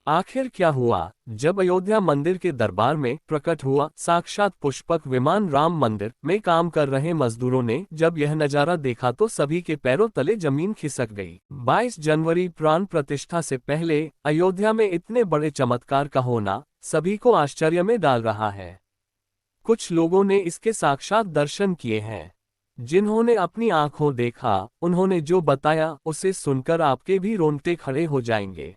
आखिर क्या हुआ? जब अयोध्या मंदिर के दरबार में प्रकट हुआ साक्षात पुष्पक विमान, राम मंदिर में काम कर रहे मजदूरों ने जब यह नजारा देखा तो सभी के पैरों तले जमीन खिसक गई। 22 जनवरी प्राण प्रतिष्ठा से पहले अयोध्या में इतने बड़े चमत्कार का होना सभी को आश्चर्य में डाल रहा है। कुछ लोगों ने इसके साक्षात दर्शन किए हैं। जिन्होंने अपनी आंखों देखा, उन्होंने जो बताया उसे सुनकर आपके भी रोंगटे खड़े हो जाएंगे।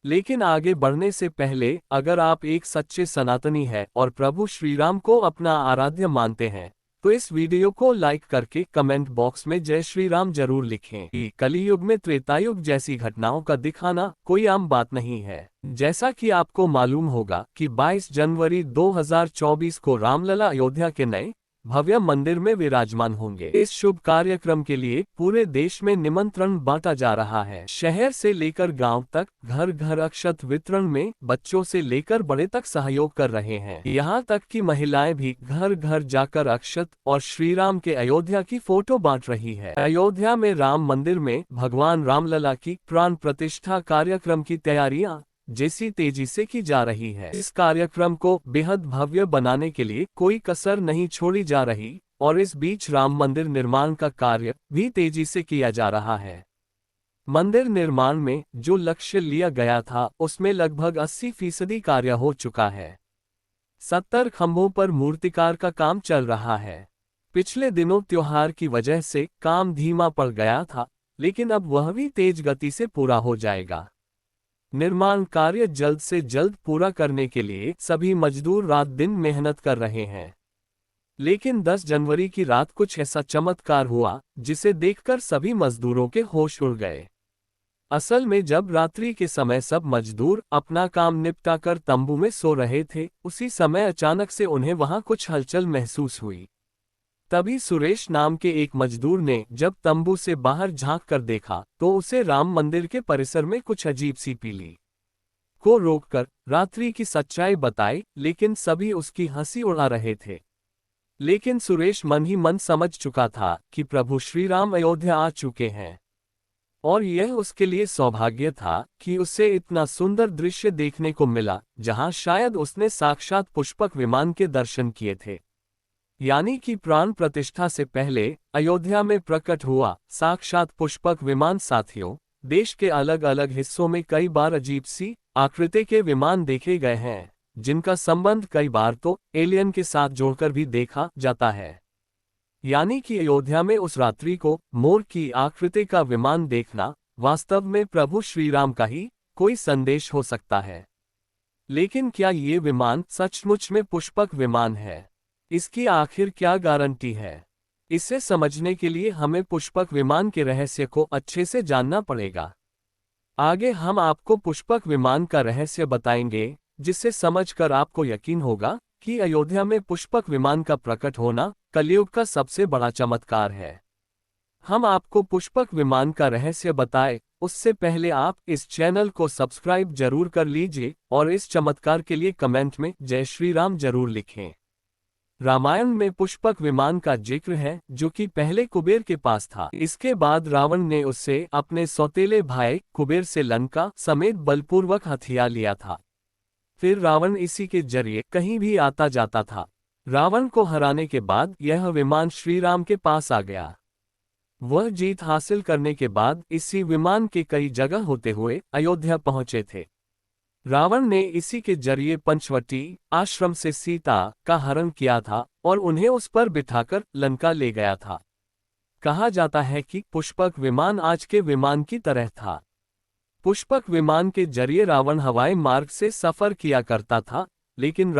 लेकिन आगे बढ़ने से पहले अगर आप एक सच्चे सनातनी हैं और प्रभु श्री राम को अपना आराध्य मानते हैं तो इस वीडियो को लाइक करके कमेंट बॉक्स में जय श्री राम जरूर लिखें। कलियुग में त्रेतायुग जैसी घटनाओं का दिखाना कोई आम बात नहीं है। जैसा कि आपको मालूम होगा कि 22 जनवरी 2024 को रामलला अयोध्या के नए भव्य मंदिर में विराजमान होंगे। इस शुभ कार्यक्रम के लिए पूरे देश में निमंत्रण बांटा जा रहा है। शहर से लेकर गांव तक घर घर अक्षत वितरण में बच्चों से लेकर बड़े तक सहयोग कर रहे हैं। यहां तक कि महिलाएं भी घर घर जाकर अक्षत और श्री राम के अयोध्या की फोटो बांट रही है। अयोध्या में राम मंदिर में भगवान रामलला की प्राण प्रतिष्ठा कार्यक्रम की तैयारियां जैसी तेजी से की जा रही है। इस कार्यक्रम को बेहद भव्य बनाने के लिए कोई कसर नहीं छोड़ी जा रही और इस बीच राम मंदिर निर्माण का कार्य भी तेजी से किया जा रहा है। मंदिर निर्माण में जो लक्ष्य लिया गया था उसमें लगभग 80% कार्य हो चुका है। 70 खंभों पर मूर्तिकार का काम चल रहा है। पिछले दिनों त्योहार की वजह से काम धीमा पड़ गया था, लेकिन अब वह भी तेज गति से पूरा हो जाएगा। निर्माण कार्य जल्द से जल्द पूरा करने के लिए सभी मजदूर रात दिन मेहनत कर रहे हैं। लेकिन 10 जनवरी की रात कुछ ऐसा चमत्कार हुआ जिसे देखकर सभी मजदूरों के होश उड़ गए। असल में जब रात्रि के समय सब मजदूर अपना काम निपटाकर तंबू में सो रहे थे, उसी समय अचानक से उन्हें वहां कुछ हलचल महसूस हुई। तभी सुरेश नाम के एक मजदूर ने जब तंबू से बाहर झांक कर देखा तो उसे राम मंदिर के परिसर में कुछ अजीब सी पीली को रोककर रात्रि की सच्चाई बताई, लेकिन सभी उसकी हंसी उड़ा रहे थे। लेकिन सुरेश मन ही मन समझ चुका था कि प्रभु श्री राम अयोध्या आ चुके हैं और यह उसके लिए सौभाग्य था कि उसे इतना सुंदर दृश्य देखने को मिला जहां शायद उसने साक्षात पुष्पक विमान के दर्शन किए थे। यानी कि प्राण प्रतिष्ठा से पहले अयोध्या में प्रकट हुआ साक्षात पुष्पक विमान। साथियों, देश के अलग अलग हिस्सों में कई बार अजीब सी आकृति के विमान देखे गए हैं, जिनका संबंध कई बार तो एलियन के साथ जोड़कर भी देखा जाता है। यानी कि अयोध्या में उस रात्रि को मोर की आकृति का विमान देखना वास्तव में प्रभु श्री राम का ही कोई संदेश हो सकता है। लेकिन क्या ये विमान सचमुच में पुष्पक विमान है? इसकी आखिर क्या गारंटी है? इसे समझने के लिए हमें पुष्पक विमान के रहस्य को अच्छे से जानना पड़ेगा। आगे हम आपको पुष्पक विमान का रहस्य बताएंगे, जिससे समझकर आपको यकीन होगा कि अयोध्या में पुष्पक विमान का प्रकट होना कलयुग का सबसे बड़ा चमत्कार है। हम आपको पुष्पक विमान का रहस्य बताएं, उससे पहले आप इस चैनल को सब्सक्राइब जरूर कर लीजिए और इस चमत्कार के लिए कमेंट में जय श्री राम जरूर लिखें। रामायण में पुष्पक विमान का जिक्र है, जो कि पहले कुबेर के पास था। इसके बाद रावण ने उससे अपने सौतेले भाई कुबेर से लंका समेत बलपूर्वक हथिया लिया था। फिर रावण इसी के जरिए कहीं भी आता जाता था। रावण को हराने के बाद यह विमान श्री राम के पास आ गया। वह जीत हासिल करने के बाद इसी विमान के कई जगह होते हुए अयोध्या पहुंचे थे। रावण ने इसी के जरिए पंचवटी आश्रम से सीता का हरण किया था और उन्हें उस पर बिठाकर लंका ले गया था। कहा जाता है कि पुष्पक विमान आज के विमान की तरह था। पुष्पक विमान के जरिए रावण हवाई मार्ग से सफर किया करता था, लेकिन